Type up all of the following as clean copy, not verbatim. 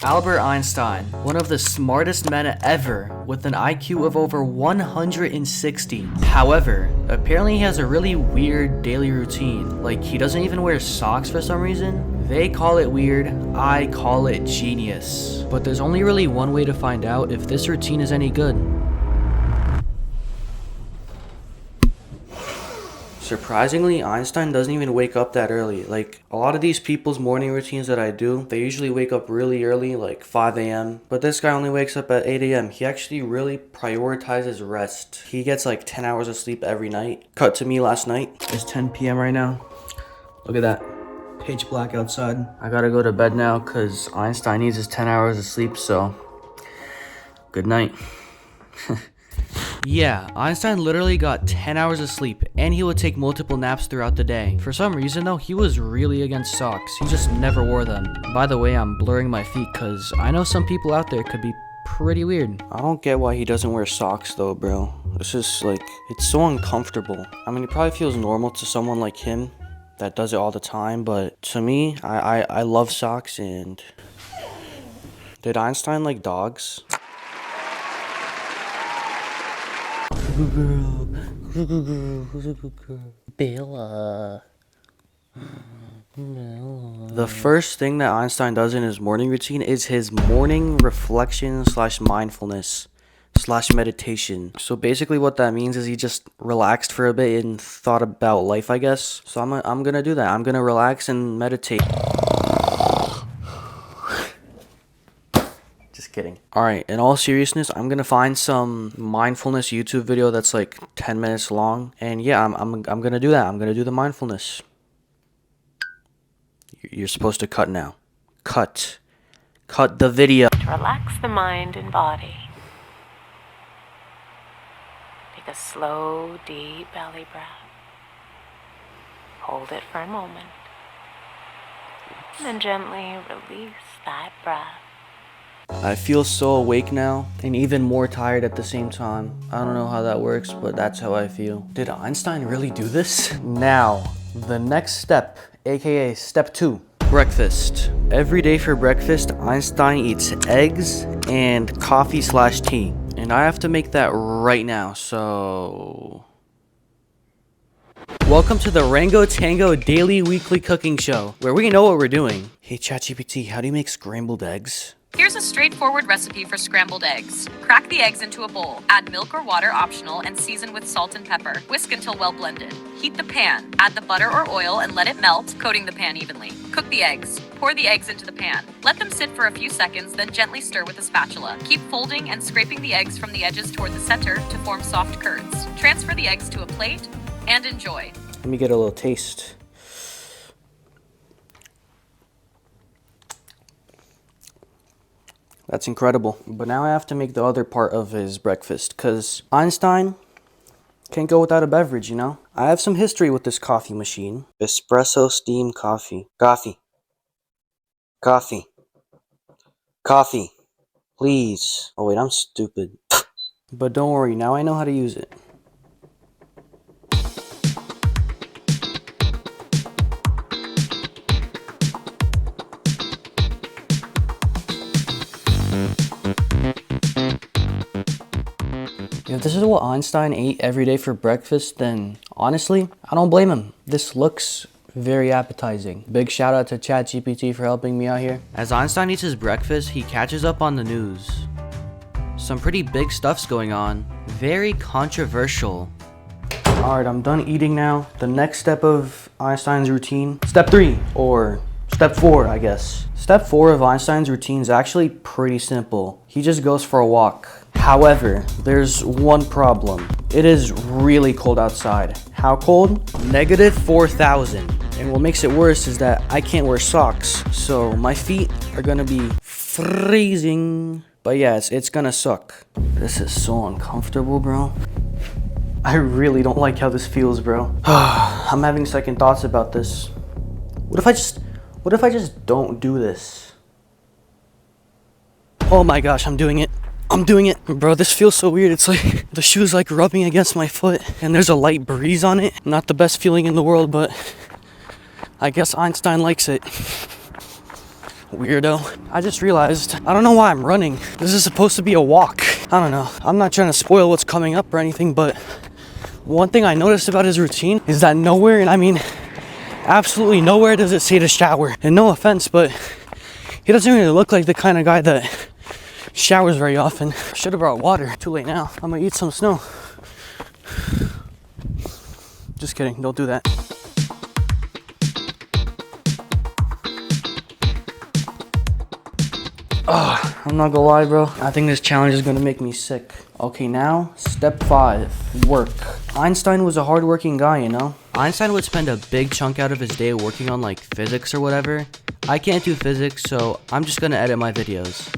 Albert Einstein, one of the smartest men ever, with an IQ of over 160. However, apparently he has a really weird daily routine. Like, he doesn't even wear socks for some reason. They call it weird, I call it genius. But there's only really one way to find out if this routine is any good. Surprisingly, Einstein doesn't even wake up that early. Like, a lot of these people's morning routines that I do, they usually wake up really early, like 5 a.m. But this guy only wakes up at 8 a.m. He actually really prioritizes rest. He gets like 10 hours of sleep every night. Cut to me last night. It's 10 p.m. right now. Look at that. Pitch black outside. I gotta go to bed now because Einstein needs his 10 hours of sleep, so good night. Yeah, Einstein literally got 10 hours of sleep, and he would take multiple naps throughout the day. For some reason though, he was really against socks. He just never wore them. By the way, I'm blurring my feet because I know some people out there could be pretty weird. I don't get why he doesn't wear socks though, bro. It's just like, it's so uncomfortable. I mean, it probably feels normal to someone like him that does it all the time, but to me, I love socks. And did Einstein like dogs? Good girl. Good girl. Who's a good girl? Bella. The first thing that Einstein does in his morning routine is his morning reflection / mindfulness / meditation. So basically what that means is he just relaxed for a bit and thought about life, I guess. So I'm gonna do that. I'm gonna relax and meditate. Just kidding. Alright, in all seriousness, I'm gonna find some mindfulness YouTube video that's like 10 minutes long. And yeah, I'm gonna do that. I'm gonna do the mindfulness. You're supposed to cut now. Cut. Cut the video. To relax the mind and body. Take a slow, deep belly breath. Hold it for a moment. And then gently release that breath. I feel so awake now, and even more tired at the same time. I don't know how that works, but that's how I feel. Did Einstein really do this? Now, the next step, aka step 2, breakfast. Every day for breakfast, Einstein eats eggs and coffee / tea. And I have to make that right now, so... Welcome to the Rango Tango Daily Weekly Cooking Show, where we know what we're doing. Hey ChatGPT, how do you make scrambled eggs? Here's a straightforward recipe for scrambled eggs. Crack the eggs into a bowl. Add milk or water optional and season with salt and pepper. Whisk until well blended. Heat the pan. Add the butter or oil and let it melt, coating the pan evenly. Cook the eggs. Pour the eggs into the pan. Let them sit for a few seconds, then gently stir with a spatula. Keep folding and scraping the eggs from the edges toward the center to form soft curds. Transfer the eggs to a plate and enjoy. Let me get a little taste. That's incredible. But now I have to make the other part of his breakfast, because Einstein can't go without a beverage, you know? I have some history with this coffee machine. Espresso steamed coffee. Coffee. Coffee. Coffee. Please. Oh wait, I'm stupid. But don't worry, now I know how to use it. If this is what Einstein ate every day for breakfast, then honestly, I don't blame him. This looks very appetizing. Big shout out to ChatGPT for helping me out here. As Einstein eats his breakfast, he catches up on the news. Some pretty big stuff's going on. Very controversial. Alright, I'm done eating now. The next step of Einstein's routine, step 3, or step 4, I guess. Step 4 of Einstein's routine is actually pretty simple. He just goes for a walk. However, there's one problem. It is really cold outside. How cold? -4,000. And what makes it worse is that I can't wear socks. So my feet are gonna be freezing. But yeah, it's gonna suck. This is so uncomfortable, bro. I really don't like how this feels, bro. I'm having second thoughts about this. What if I just don't do this? Oh my gosh, I'm doing it. I'm doing it. Bro, this feels so weird. It's like the shoe's like rubbing against my foot and there's a light breeze on it. Not the best feeling in the world, but I guess Einstein likes it. Weirdo. I just realized, I don't know why I'm running. This is supposed to be a walk. I don't know. I'm not trying to spoil what's coming up or anything, but one thing I noticed about his routine is that nowhere, and I mean absolutely nowhere, does it say to shower. And no offense, but he doesn't really look like the kind of guy that showers very often. Should have brought water. Too late now. I'm gonna eat some snow. Just kidding, don't do that. I'm not gonna lie, bro. I think this challenge is gonna make me sick. Okay, now, step 5, work. Einstein was a hardworking guy, you know? Einstein would spend a big chunk out of his day working on like physics or whatever. I can't do physics, so I'm just gonna edit my videos.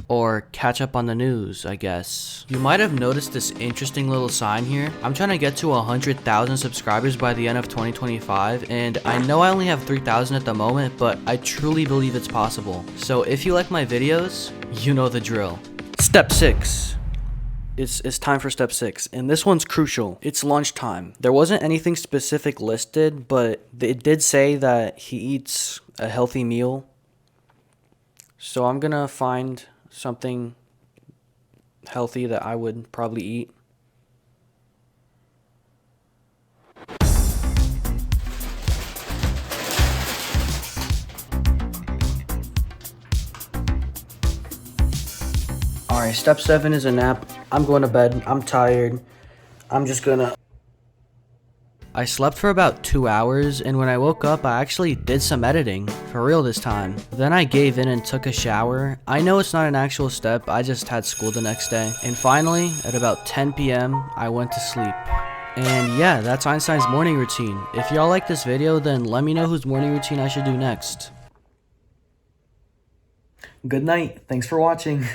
Or catch up on the news, I guess. You might have noticed this interesting little sign here. I'm trying to get to 100,000 subscribers by the end of 2025, and I know I only have 3,000 at the moment, but I truly believe it's possible. So if you like my videos, you know the drill. Step 6. It's time for step 6, and this one's crucial. It's lunchtime. There wasn't anything specific listed, but it did say that he eats a healthy meal. So I'm gonna find something healthy that I would probably eat. Alright, step 7 is a nap. I'm going to bed. I'm tired. I'm just gonna... I slept for about 2 hours, and when I woke up, I actually did some editing, for real this time. Then I gave in and took a shower. I know it's not an actual step, I just had school the next day. And finally, at about 10 p.m., I went to sleep. And yeah, that's Einstein's morning routine. If y'all like this video, then let me know whose morning routine I should do next. Good night. Thanks for watching.